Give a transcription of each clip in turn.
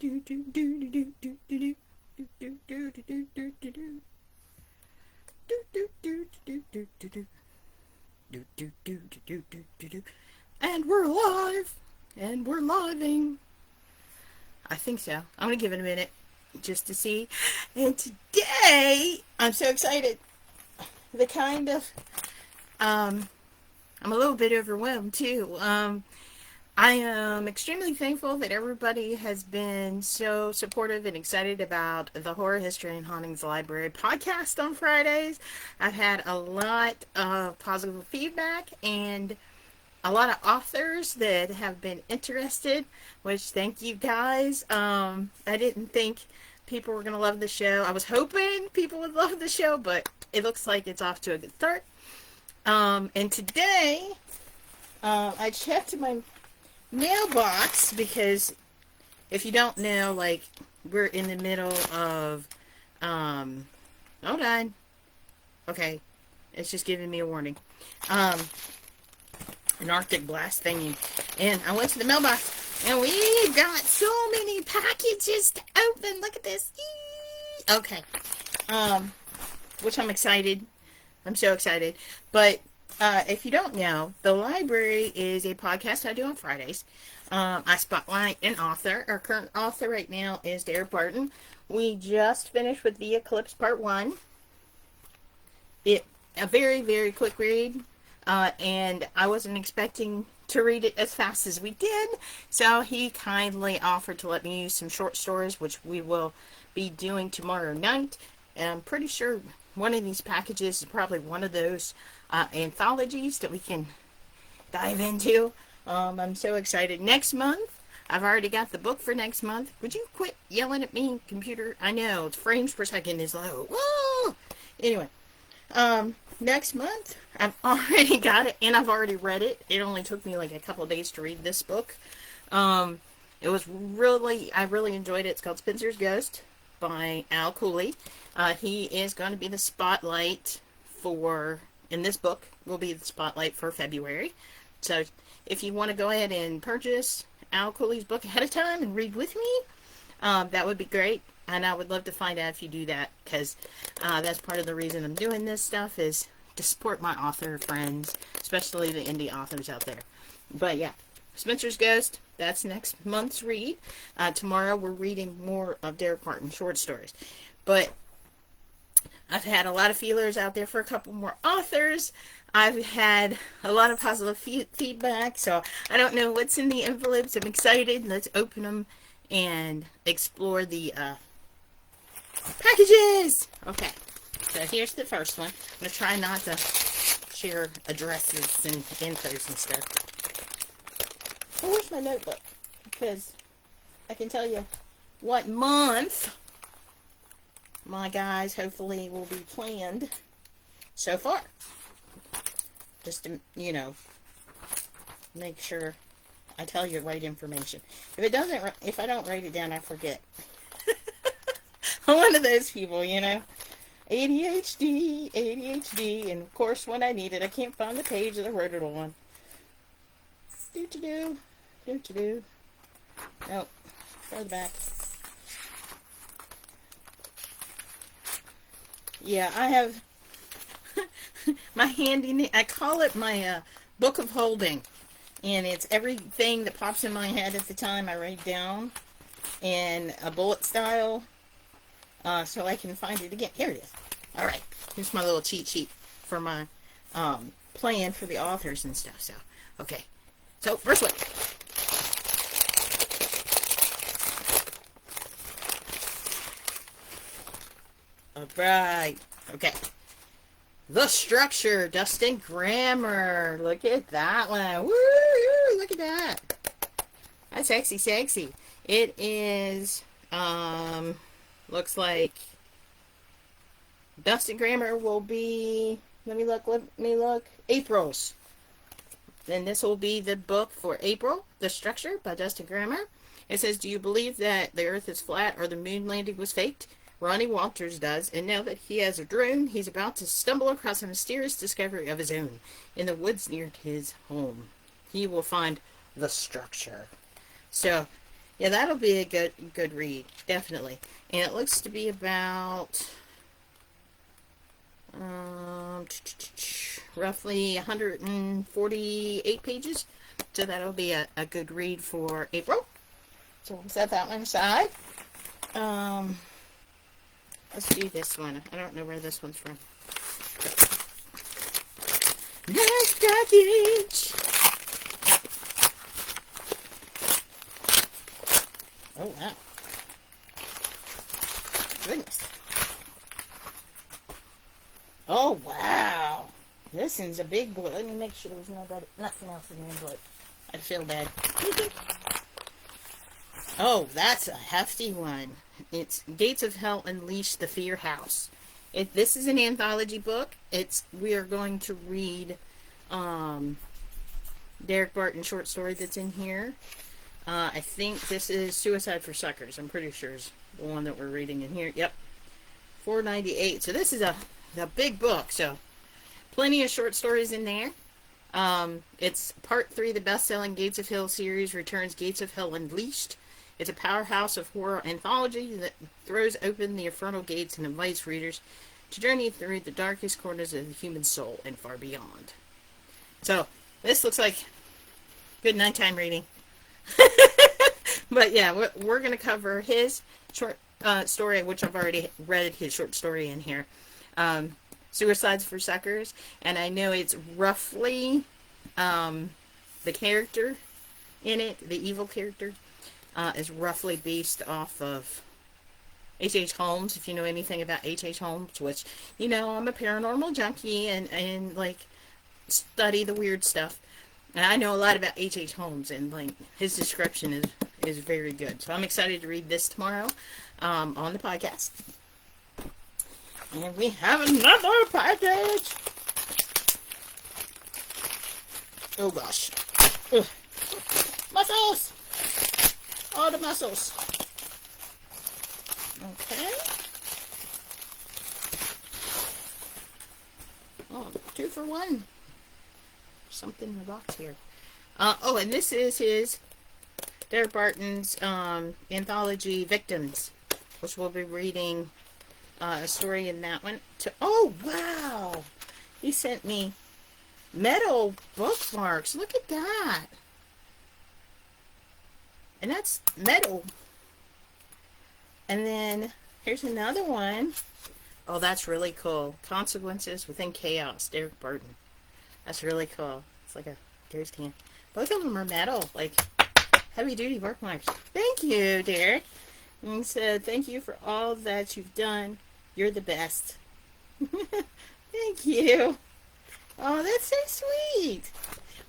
And we're live. And we're living. I think so. I'm going to give it a minute just to see. And today, I'm so excited. The kind of, I'm a little bit overwhelmed too. I am extremely thankful that everybody has been so supportive and excited about the Horror History and Hauntings Library podcast on Fridays. I've had a lot of positive feedback and a lot of authors that have been interested, which thank you guys. I didn't think people were going to love the show. I was hoping people would love the show, but it looks like it's off to a good start. And today, I checked my mailbox because if you don't know, like, we're in the middle of, hold on. Okay. It's just giving me a warning. An Arctic blast thingy. And I went to the mailbox and we've got so many packages to open. Look at this. Okay. Which I'm excited. I'm so excited. But if you don't know, the library is a podcast I do on Fridays. I spotlight an author. Our current author right now is Derek Barton. We just finished with The Eclipse Part 1. A very, very quick read. And I wasn't expecting to read it as fast as we did. So he kindly offered to let me use some short stories, which we will be doing tomorrow night. And I'm pretty sure one of these packages is probably one of those anthologies that we can dive into. I'm so excited. Next month, I've already got the book for next month. Would you quit yelling at me, computer? I know, it's frames per second is low. Whoa! Anyway, next month, I've already got it, and I've already read it. It only took me like a couple days to read this book. It was really, I really enjoyed it. It's called Spencer's Ghost by Al Cooley. He is going to be the spotlight for, in this book, will be the spotlight for February. So if you want to go ahead and purchase Al Cooley's book ahead of time and read with me, that would be great. And I would love to find out if you do that, because that's part of the reason I'm doing this stuff, is to support my author friends, especially the indie authors out there. But yeah, Spencer's Ghost, that's next month's read. Tomorrow we're reading more of Derek Barton short stories. But I've had a lot of feelers out there for a couple more authors. I've had a lot of positive feedback, so I don't know what's in the envelopes. I'm excited. Let's open them and explore the packages. Okay, so here's the first one. I'm going to try not to share addresses and infos and stuff. Oh, where's my notebook? Because I can tell you what month my guys hopefully will be planned so far. Just to, you know, make sure I tell you the right information. If I don't write it down, I forget. I'm one of those people, you know. ADHD, and of course when I need it, I can't find the page that I wrote it on. Do-to-do. Oh, further back. Yeah, I have my handy, I call it my book of holding. And it's everything that pops in my head at the time I write down in a bullet style, so I can find it again. Here it is. All right, here's my little cheat sheet for my plan for the authors and stuff. So, okay. So, first one. All right. Okay. The Structure, Dustin Grammer. Look at that one. Woo! Look at that. That's sexy. It is, looks like Dustin Grammer will be, let me look, April's. Then this will be the book for April, The Structure by Dustin Grammer. It says, do you believe that the earth is flat or the moon landing was faked? Ronnie Walters does, and now that he has a drone, he's about to stumble across a mysterious discovery of his own in the woods near his home. He will find the structure. So, Yeah, that'll be a good read, definitely. And it looks to be about um, roughly 148 pages. So that'll be a good read for April. So we'll set that one aside. Um, let's do this one. I don't know where this one's from. Next package. Oh wow! Goodness. Oh wow! This one's a big boy. Let me make sure there's nothing else in here, but I feel bad. Oh, that's a hefty one. It's Gates of Hell Unleash the Fear House. This is an anthology book. We are going to read Derek Barton's short story that's in here. I think this is Suicide for Suckers. I'm pretty sure is the one that we're reading in here. Yep, 498. So this is the big book. So plenty of short stories in there. It's part 3 of the best-selling Gates of Hell series returns Gates of Hell Unleashed. It's a powerhouse of horror anthology that throws open the infernal gates and invites readers to journey through the darkest corners of the human soul and far beyond. So this looks like good nighttime reading. But yeah, we're going to cover his short story, which I've already read his short story in here. Suicides for Suckers. And I know it's roughly the character in it, the evil character, is roughly based off of H.H. Holmes, if you know anything about H.H. Holmes, which, you know, I'm a paranormal junkie and like, study the weird stuff. And I know a lot about H.H. Holmes, and like his description is very good. So I'm excited to read this tomorrow on the podcast. And we have another package. Oh gosh. Ugh. Muscles! All the muscles. Okay. Oh, 2 for 1. Something in the box here. Oh, and this is his Derek Barton's anthology Victims, which we'll be reading a story in that one. Oh wow! He sent me metal bookmarks. Look at that. And that's metal. And then here's another one. Oh, that's really cool. Consequences Within Chaos, Derek Barton. That's really cool. It's like a ghost hand. Both of them are metal, like heavy duty bookmarks. Thank you, Derek. And he said, thank you for all that you've done. You're the best. Thank you. Oh, that's so sweet.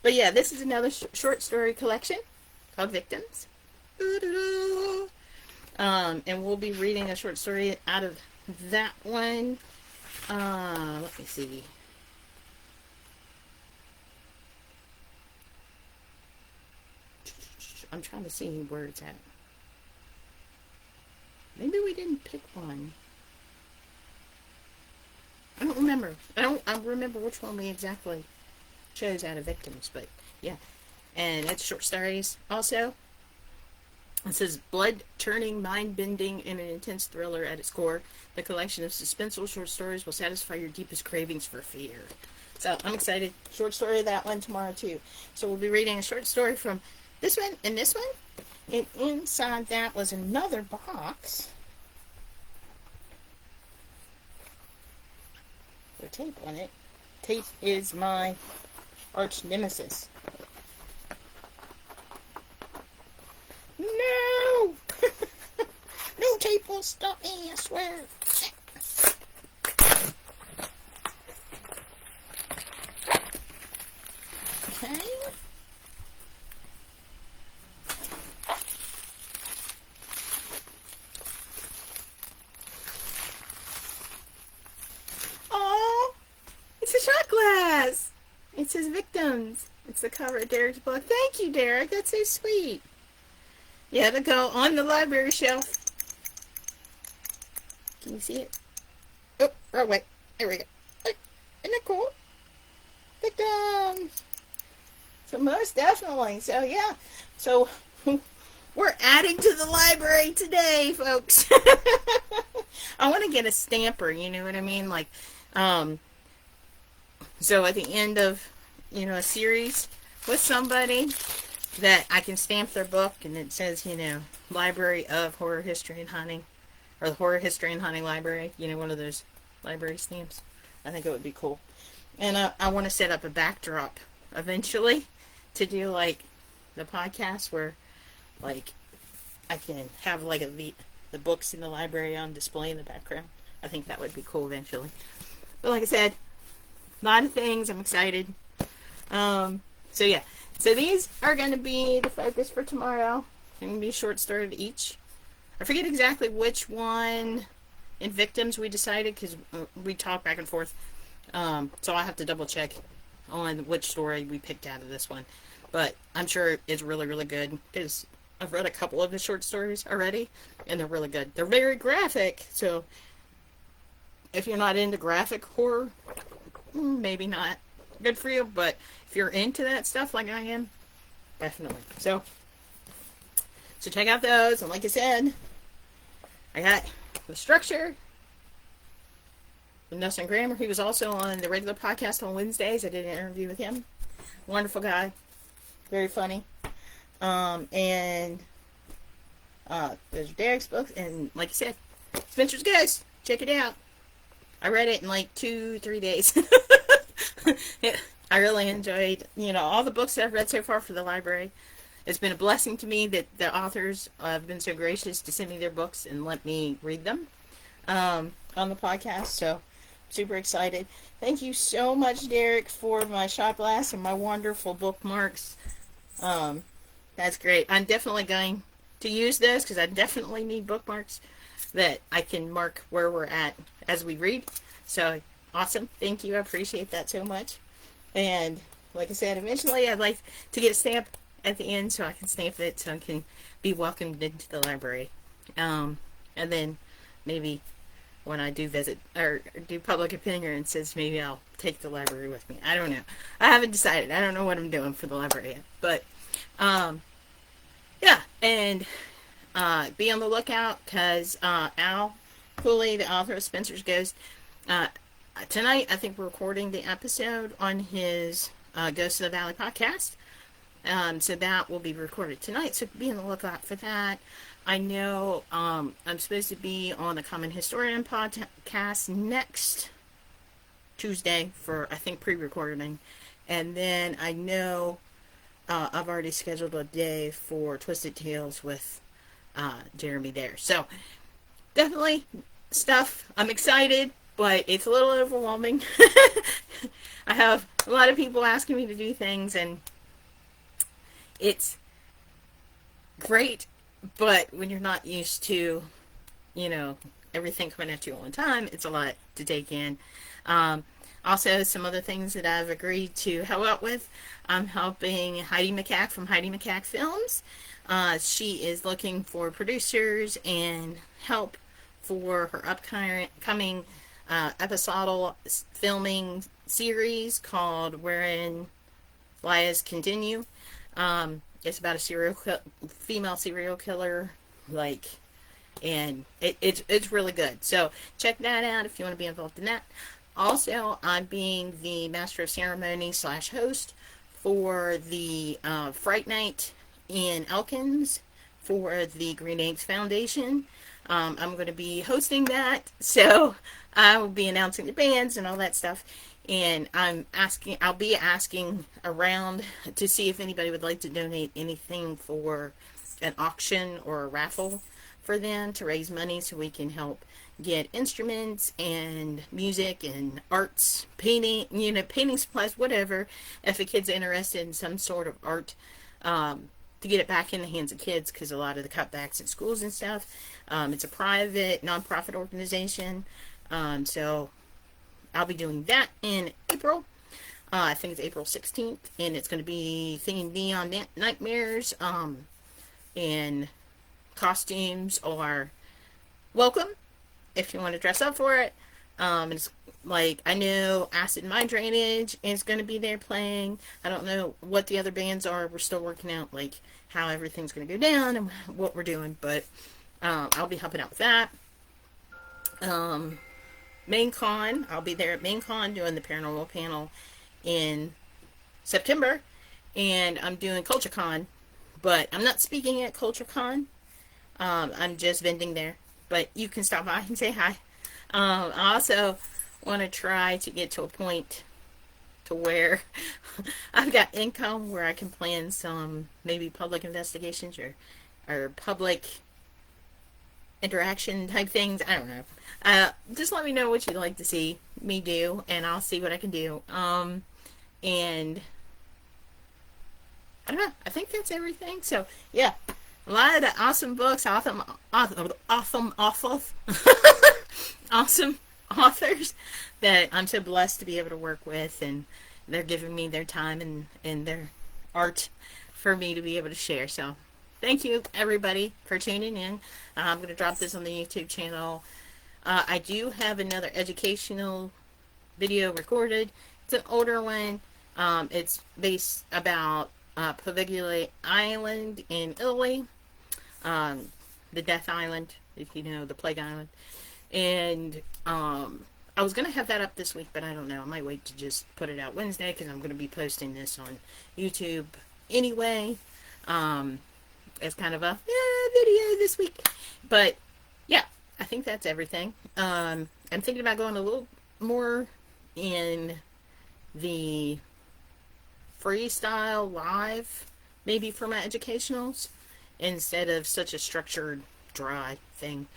But yeah, this is another short story collection called Victims. And we'll be reading a short story out of that one. Let me see. I'm trying to see where it's at. Maybe we didn't pick one. I don't remember. I remember which one we exactly chose out of Victims, but yeah. And it's short stories also. It says, blood-turning, mind-bending, and an intense thriller at its core. The collection of suspenseful short stories will satisfy your deepest cravings for fear. So I'm excited. Short story of that one tomorrow too. So we'll be reading a short story from this one and this one. And inside that was another box with tape on it. Tape is my arch nemesis. No! No tape will stop me, I swear. Okay. Oh, it's a shot glass. It says Victims. It's the cover of Derek's book. Thank you, Derek. That's so sweet. Yeah, to go on the library shelf. Can you see it? Oh, wrong way. There we go. Isn't that cool? Victims. So most definitely. So yeah. So We're adding to the library today, folks. I want to get a stamper, you know what I mean? Like, um, so at the end of, a series with somebody that I can stamp their book and it says, Library of Horror History and Hunting, or the Horror History and Hunting Library, one of those library stamps. I think it would be cool. And I want to set up a backdrop eventually to do like the podcast where like I can have like the books in the library on display in the background. I think that would be cool eventually. But like I said, a lot of things. I'm excited. So yeah. So these are going to be the focus for tomorrow. They're going to be a short story each. I forget exactly which one in Victims we decided because we talked back and forth. So I have to double check on which story we picked out of this one. But I'm sure it's really, really good because I've read a couple of the short stories already and they're really good. They're very graphic, so if you're not into graphic horror, maybe not good for you, but if you're into that stuff like I am, definitely. So check out those, and like I said, I got the structure with Nelson Grammer. He was also on the regular podcast on Wednesdays. I did an interview with him. Wonderful guy. Very funny. And there's Derek's books, and like I said, Spencer's Ghost. Check it out. I read it in like 2-3 days. I really enjoyed, all the books that I've read so far for the library. It's been a blessing to me that the authors have been so gracious to send me their books and let me read them on the podcast. So, super excited. Thank you so much, Derek, for my shot glass and my wonderful bookmarks. That's great. I'm definitely going to use those because I definitely need bookmarks that I can mark where we're at as we read. So, awesome. Thank you. I appreciate that so much. And like I said, eventually I'd like to get a stamp at the end so I can stamp it so I can be welcomed into the library. And then maybe when I do visit or do public appearances, maybe I'll take the library with me. I don't know. I haven't decided. I don't know what I'm doing for the library yet. But, yeah. And be on the lookout because Al Cooley, the author of Spencer's Ghost, tonight I think we're recording the episode on his Ghost of the Valley podcast. So that will be recorded tonight, so be on the lookout for that. I know I'm supposed to be on the Common Historian podcast next Tuesday for, I think, pre-recording. And then I know I've already scheduled a day for Twisted Tales with Jeremy there. So definitely stuff. I'm excited, but it's a little overwhelming. I have a lot of people asking me to do things, and it's great, but when you're not used to, everything coming at you all the time, it's a lot to take in. Also, some other things that I've agreed to help out with. I'm helping Heidi McCack from Heidi McCack Films. She is looking for producers and help for her upcoming episodal filming series called Wherein Lies Continue. It's about a female serial killer, and it's really good. So check that out if you want to be involved in that. Also, I'm being the master of ceremony / host for the Fright Night in Elkins for the Green Apes Foundation. I'm going to be hosting that, so I will be announcing the bands and all that stuff. And I'll be asking around to see if anybody would like to donate anything for an auction or a raffle for them to raise money so we can help get instruments and music and arts, painting, painting supplies, whatever. If a kid's interested in some sort of art, to get it back in the hands of kids, because a lot of the cutbacks at schools and stuff. It's a private, nonprofit organization. So I'll be doing that in April. I think it's April 16th, and it's going to be themed Neon Nightmares, and costumes are welcome if you want to dress up for it. It's like, I know Acid Mind Drainage is going to be there playing. I don't know what the other bands are. We're still working out like how everything's going to go down and what we're doing, but I'll be helping out with that. Um, Main Con, I'll be there at Main Con doing the paranormal panel in September, and I'm doing Culture Con, but I'm not speaking at Culture Con. I'm just vending there, but you can stop by and say hi. I also want to try to get to a point to where I've got income where I can plan some maybe public investigations or public interaction type things. I don't know. Just let me know what you'd like to see me do, and I'll see what I can do. And I don't know. I think that's everything. So yeah, a lot of awesome books, awesome awesome authors that I'm so blessed to be able to work with, and they're giving me their time and their art for me to be able to share. So thank you everybody for tuning in. I'm going to drop this on the YouTube channel. I do have another educational video recorded. It's an older one. It's based about Poveglia Island in Italy, the Death Island, if you know, the Plague Island. And I was going to have that up this week, but I don't know. I might wait to just put it out Wednesday because I'm going to be posting this on YouTube anyway. As kind of a video this week. But yeah, I think that's everything. I'm thinking about going a little more in the freestyle live, maybe for my educationals, instead of such a structured, dry thing.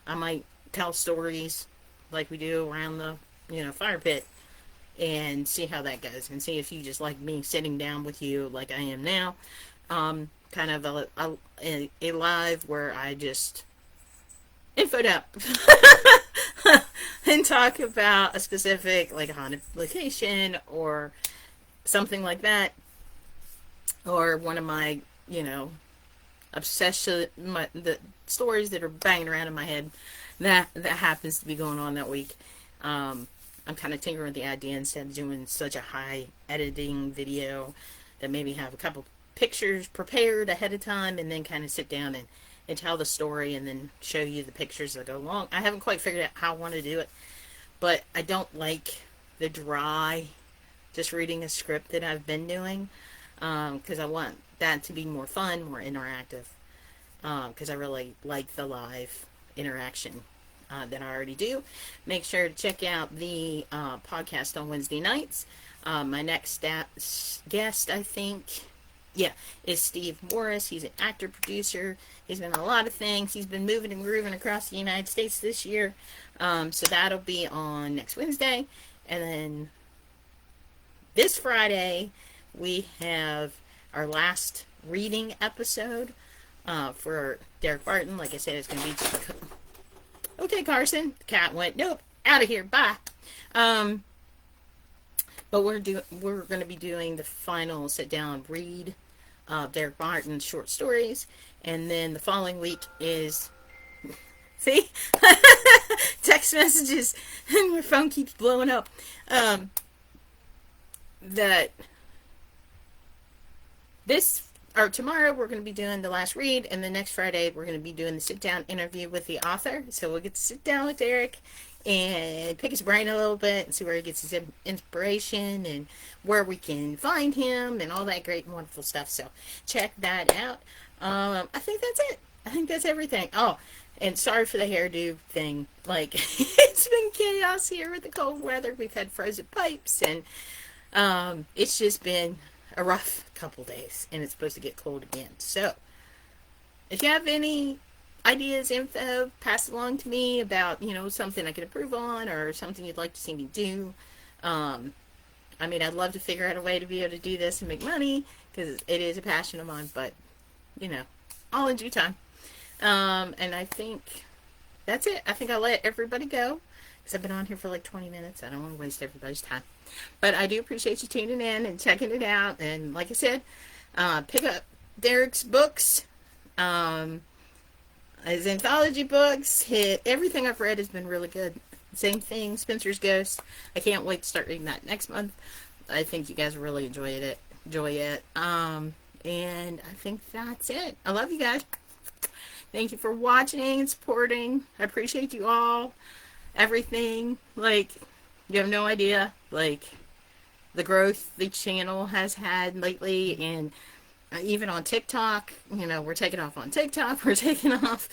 I might tell stories like we do around the, fire pit, and see how that goes, and see if you just like me sitting down with you like I am now. Kind of a live where I just info dump and talk about a specific, like, a haunted location or something like that, or one of my, obsession, the stories that are banging around in my head that happens to be going on that week. I'm kind of tinkering with the idea, instead of doing such a high editing video, that maybe have a couple pictures prepared ahead of time, and then kind of sit down and tell the story, and then show you the pictures that go along. I haven't quite figured out how I want to do it, but I don't like the dry, just reading a script that I've been doing, because I want that to be more fun, more interactive, because I really like the live interaction that I already do. Make sure to check out the podcast on Wednesday nights. My next guest, I think, is Steve Morris. He's an actor, producer. He's been in a lot of things. He's been moving and grooving across the United States this year. So that'll be on next Wednesday. And then this Friday, we have our last reading episode for Derek Barton. Like I said, it's going to be... Okay, Carson. The cat went, nope, out of here, bye. But we're going to be doing the final sit-down read of Derek Barton's short stories. And then the following week is... See? Text messages, and my phone keeps blowing up. Tomorrow we're going to be doing the last read, and the next Friday we're going to be doing the sit-down interview with the author. So we'll get to sit down with Derek and pick his brain a little bit and see where he gets his inspiration and where we can find him and all that great and wonderful stuff. So check that out. I think that's it. I think that's everything. Oh, and sorry for the hairdo thing. Like, it's been chaos here with the cold weather. We've had frozen pipes, and it's just been a rough couple days, and it's supposed to get cold again. So if you have any ideas, info, pass it along to me about, something I could improve on, or something you'd like to see me do. I'd love to figure out a way to be able to do this and make money, because it is a passion of mine, but, all in due time. And I think that's it. I think I'll let everybody go, because I've been on here for like 20 minutes. I don't want to waste everybody's time. But I do appreciate you tuning in and checking it out. And like I said, pick up Derek's books. His anthology books. Everything I've read has been really good. Same thing, Spencer's Ghost. I can't wait to start reading that next month. I think you guys really enjoyed it. Enjoy it. And I think that's it. I love you guys. Thank you for watching and supporting. I appreciate you all. Everything. Like, you have no idea. Like, the growth the channel has had lately, and even on TikTok. You know, we're taking off on TikTok. We're taking off,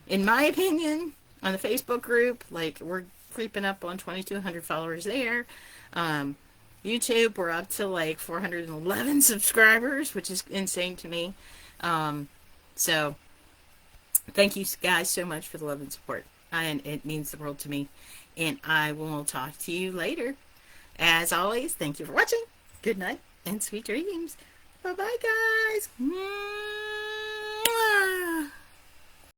in my opinion, on the Facebook group. Like, we're creeping up on 2,200 followers there. Um, YouTube, we're up to like 411 subscribers, which is insane to me. So, thank you guys so much for the love and support. And it means the world to me. And I will talk to you later. As always, thank you for watching. Good night and sweet dreams. Bye bye, guys.